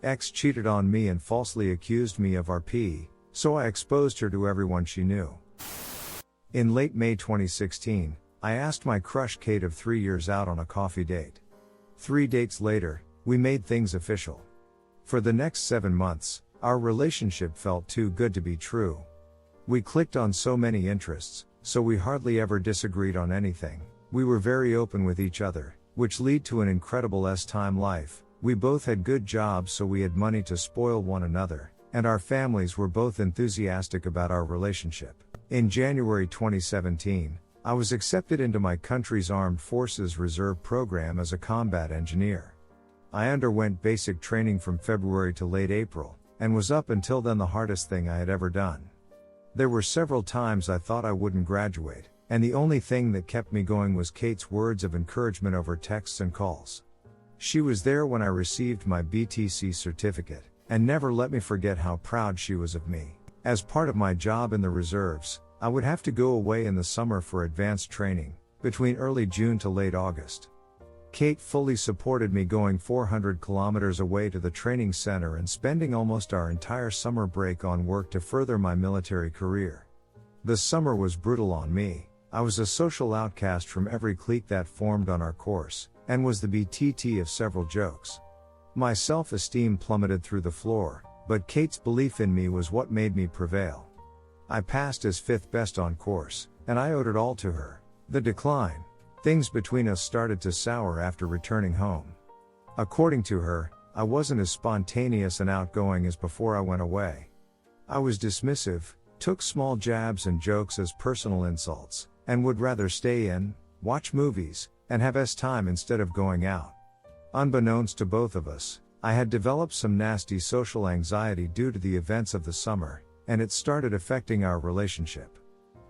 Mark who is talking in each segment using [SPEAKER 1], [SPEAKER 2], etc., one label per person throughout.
[SPEAKER 1] Ex cheated on me and falsely accused me of RP, so I exposed her to everyone she knew. In late May 2016, I asked my crush Kate of 3 years out on a coffee date. 3 dates later, we made things official. For the next 7 months, our relationship felt too good to be true. We clicked on so many interests, so we hardly ever disagreed on anything. We were very open with each other, which led to an incredible time life. We both had good jobs, so we had money to spoil one another, and our families were both enthusiastic about our relationship. In January 2017, I was accepted into my country's Armed Forces Reserve program as a combat engineer. I underwent basic training from February to late April, and was up until then the hardest thing I had ever done. There were several times I thought I wouldn't graduate, and the only thing that kept me going was Kate's words of encouragement over texts and calls. She was there when I received my BTC certificate, and never let me forget how proud she was of me. As part of my job in the reserves, I would have to go away in the summer for advanced training, between early June to late August. Kate fully supported me going 400 kilometers away to the training center and spending almost our entire summer break on work to further my military career. The summer was brutal on me. I was a social outcast from every clique that formed on our course, and was the BTT of several jokes. My self-esteem plummeted through the floor, but Kate's belief in me was what made me prevail. I passed as 5th best on course, and I owed it all to her. The decline. Things between us started to sour after returning home. According to her, I wasn't as spontaneous and outgoing as before I went away. I was dismissive, took small jabs and jokes as personal insults, and would rather stay in, watch movies, and have time instead of going out. Unbeknownst to both of us, I had developed some nasty social anxiety due to the events of the summer, and it started affecting our relationship.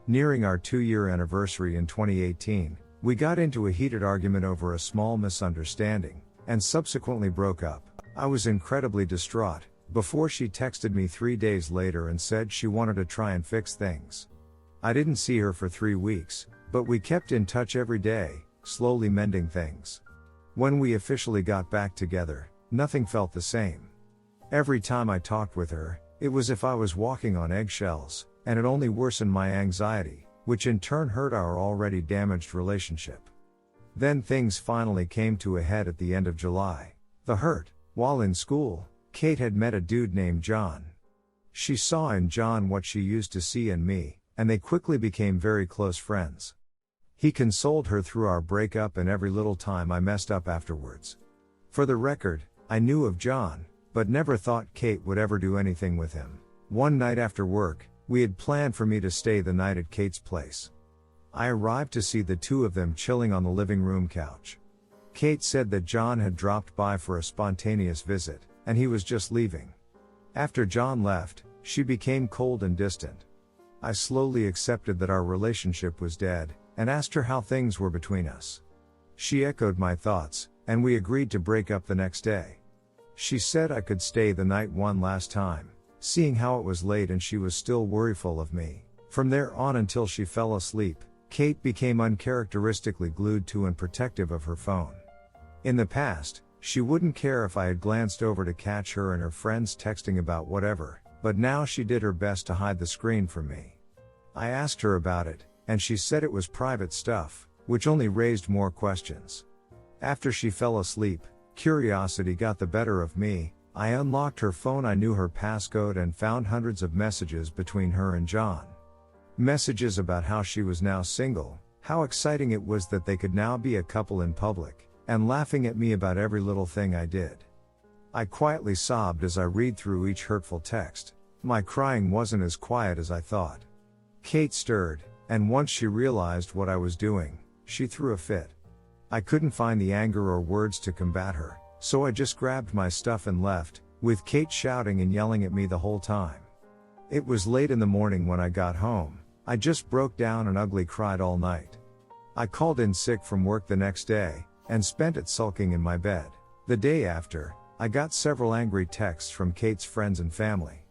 [SPEAKER 1] Nearing our 2-year anniversary in 2018, we got into a heated argument over a small misunderstanding, and subsequently broke up. I was incredibly distraught, before she texted me 3 days later and said she wanted to try and fix things. I didn't see her for 3 weeks, but we kept in touch every day, slowly mending things. When we officially got back together, nothing felt the same. Every time I talked with her, it was as if I was walking on eggshells, and it only worsened my anxiety, which in turn hurt our already damaged relationship. Then things finally came to a head at the end of July. The hurt. While in school, Kate had met a dude named John. She saw in John what she used to see in me, and they quickly became very close friends. He consoled her through our breakup and every little time I messed up afterwards. For the record, I knew of John, but never thought Kate would ever do anything with him. One night after work, we had planned for me to stay the night at Kate's place. I arrived to see the two of them chilling on the living room couch. Kate said that John had dropped by for a spontaneous visit, and he was just leaving. After John left, she became cold and distant. I slowly accepted that our relationship was dead, and asked her how things were between us. She echoed my thoughts, and we agreed to break up the next day. She said I could stay the night one last time, seeing how it was late and she was still worryful of me. From there on until she fell asleep, Kate became uncharacteristically glued to and protective of her phone. In the past, she wouldn't care if I had glanced over to catch her and her friends texting about whatever, but now she did her best to hide the screen from me. I asked her about it, and she said it was private stuff, which only raised more questions. After she fell asleep, curiosity got the better of me. I unlocked her phone, I knew her passcode and found hundreds of messages between her and John. Messages about how she was now single, how exciting it was that they could now be a couple in public, and laughing at me about every little thing I did. I quietly sobbed as I read through each hurtful text. My crying wasn't as quiet as I thought. Kate stirred, and once she realized what I was doing, she threw a fit. I couldn't find the anger or words to combat her, so I just grabbed my stuff and left, with Kate shouting and yelling at me the whole time. It was late in the morning when I got home. I just broke down and ugly cried all night. I called in sick from work the next day, and spent it sulking in my bed. The day after, I got several angry texts from Kate's friends and family.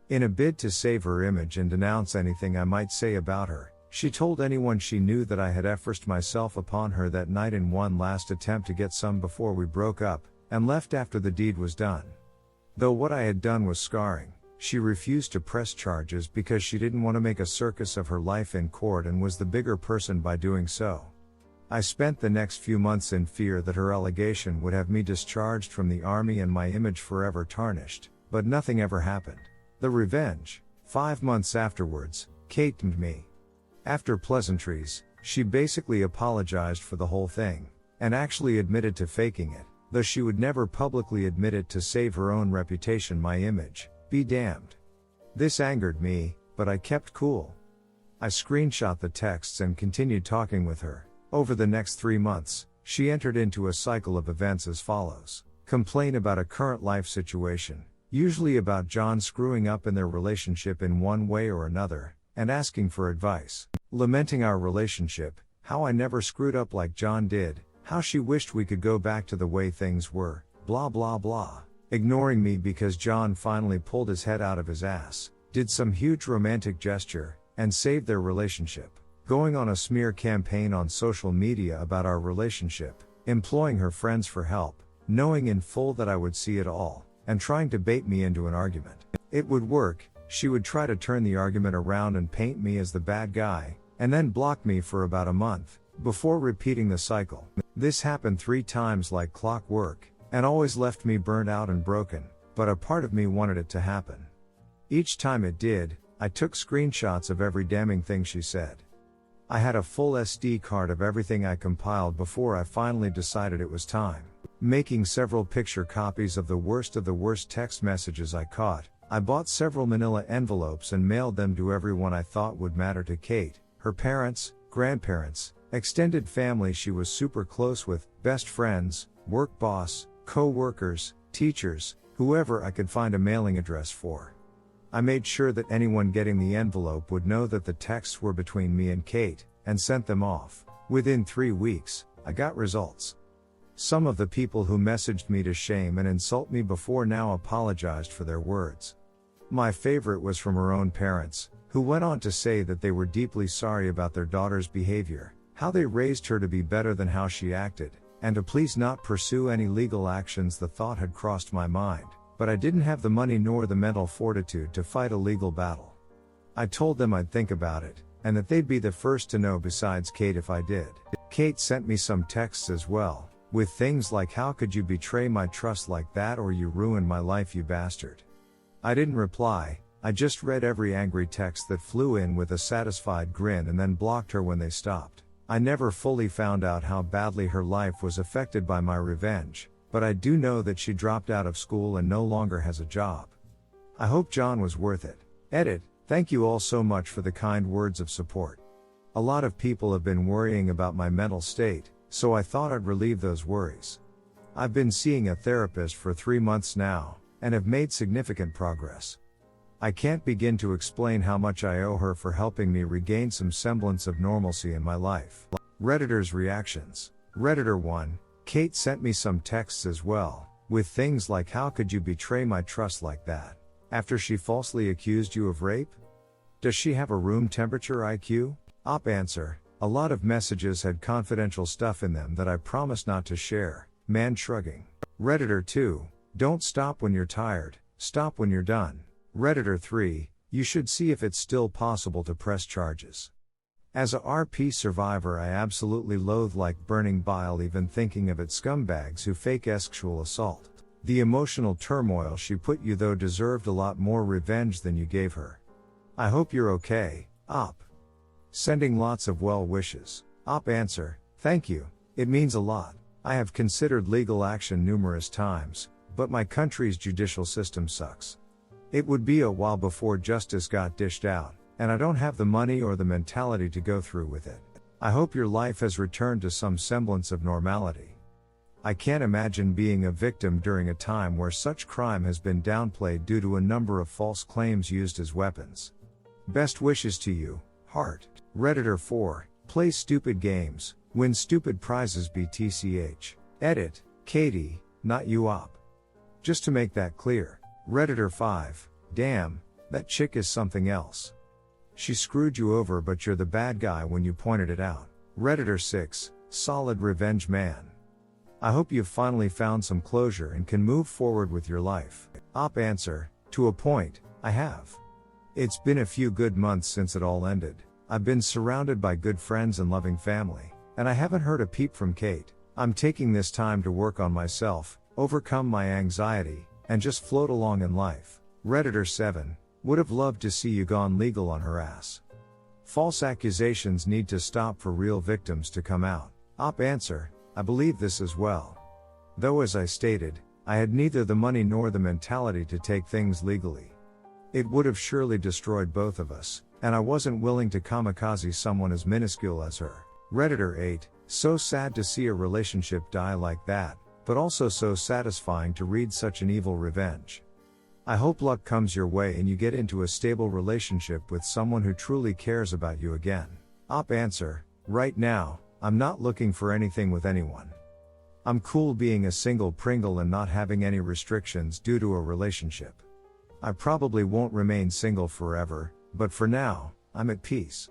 [SPEAKER 1] In a bid to save her image and denounce anything I might say about her, she told anyone she knew that I had efforced myself upon her that night in one last attempt to get some before we broke up, and left after the deed was done. Though what I had done was scarring, she refused to press charges because she didn't want to make a circus of her life in court and was the bigger person by doing so. I spent the next few months in fear that her allegation would have me discharged from the army and my image forever tarnished, but nothing ever happened. The revenge. 5 months afterwards, Kate DM'd me. After pleasantries, she basically apologized for the whole thing, and actually admitted to faking it, though she would never publicly admit it to save her own reputation, my image. Be damned. This angered me, but I kept cool. I screenshot the texts and continued talking with her. Over the next 3 months, she entered into a cycle of events as follows. Complain about a current life situation, usually about John screwing up in their relationship in one way or another, and asking for advice. Lamenting our relationship, how I never screwed up like John did, how she wished we could go back to the way things were, blah blah blah. Ignoring me because John finally pulled his head out of his ass, did some huge romantic gesture, and saved their relationship. Going on a smear campaign on social media about our relationship, employing her friends for help, knowing in full that I would see it all, and trying to bait me into an argument. It would work. She would try to turn the argument around and paint me as the bad guy, and then block me for about a month, before repeating the cycle. This happened 3 times like clockwork, and always left me burnt out and broken, but a part of me wanted it to happen. Each time it did, I took screenshots of every damning thing she said. I had a full SD card of everything I compiled before I finally decided it was time. Making several picture copies of the worst text messages I caught, I bought several manila envelopes and mailed them to everyone I thought would matter to Kate, her parents, grandparents, extended family she was super close with, best friends, work boss, co-workers, teachers, whoever I could find a mailing address for. I made sure that anyone getting the envelope would know that the texts were between me and Kate, and sent them off. Within 3 weeks, I got results. Some of the people who messaged me to shame and insult me before now apologized for their words. My favorite was from her own parents, who went on to say that they were deeply sorry about their daughter's behavior, how they raised her to be better than how she acted, and to please not pursue any legal actions. The thought had crossed my mind, but I didn't have the money nor the mental fortitude to fight a legal battle. I told them I'd think about it, and that they'd be the first to know besides Kate if I did. Kate sent me some texts as well, with things like, how could you betray my trust like that, or you ruined my life, you bastard. I didn't reply, I just read every angry text that flew in with a satisfied grin and then blocked her when they stopped. I never fully found out how badly her life was affected by my revenge, but I do know that she dropped out of school and no longer has a job. I hope John was worth it. Edit. Thank you all so much for the kind words of support. A lot of people have been worrying about my mental state, so I thought I'd relieve those worries. I've been seeing a therapist for 3 months now, and have made significant progress. I can't begin to explain how much I owe her for helping me regain some semblance of normalcy in my life. Redditors' reactions. Redditor 1, Kate sent me some texts as well, with things like, how could you betray my trust like that, after she falsely accused you of rape? Does she have a room temperature IQ? Op answer, a lot of messages had confidential stuff in them that I promised not to share, man shrugging. Redditor 2, don't stop when you're tired, stop when you're done. Redditor 3, you should see if it's still possible to press charges. As a RP survivor, I absolutely loathe like burning bile even thinking of it. Scumbags who fake sexual assault. The emotional turmoil she put you though deserved a lot more revenge than you gave her. I hope you're okay, Op. Sending lots of well wishes. Op answer, thank you, it means a lot. I have considered legal action numerous times, but my country's judicial system sucks. It would be a while before justice got dished out, and I don't have the money or the mentality to go through with it. I hope your life has returned to some semblance of normality. I can't imagine being a victim during a time where such crime has been downplayed due to a number of false claims used as weapons. Best wishes to you, Heart. Redditor 4, play stupid games, win stupid prizes BTCH. Edit, Katie, not you Op. Just to make that clear. Redditor 5, damn, that chick is something else. She screwed you over but you're the bad guy when you pointed it out. Redditor 6, solid revenge man. I hope you've finally found some closure and can move forward with your life. Op answer, to a point, I have. It's been a few good months since it all ended. I've been surrounded by good friends and loving family, and I haven't heard a peep from Kate. I'm taking this time to work on myself, overcome my anxiety, and just float along in life. Redditor 7, would have loved to see you gone legal on her ass. False accusations need to stop for real victims to come out. Op answer, I believe this as well. Though as I stated, I had neither the money nor the mentality to take things legally. It would have surely destroyed both of us, and I wasn't willing to kamikaze someone as minuscule as her. Redditor 8, so sad to see a relationship die like that, but also so satisfying to read such an evil revenge. I hope luck comes your way and you get into a stable relationship with someone who truly cares about you again. Op answer, right now, I'm not looking for anything with anyone. I'm cool being a single Pringle and not having any restrictions due to a relationship. I probably won't remain single forever, but for now, I'm at peace.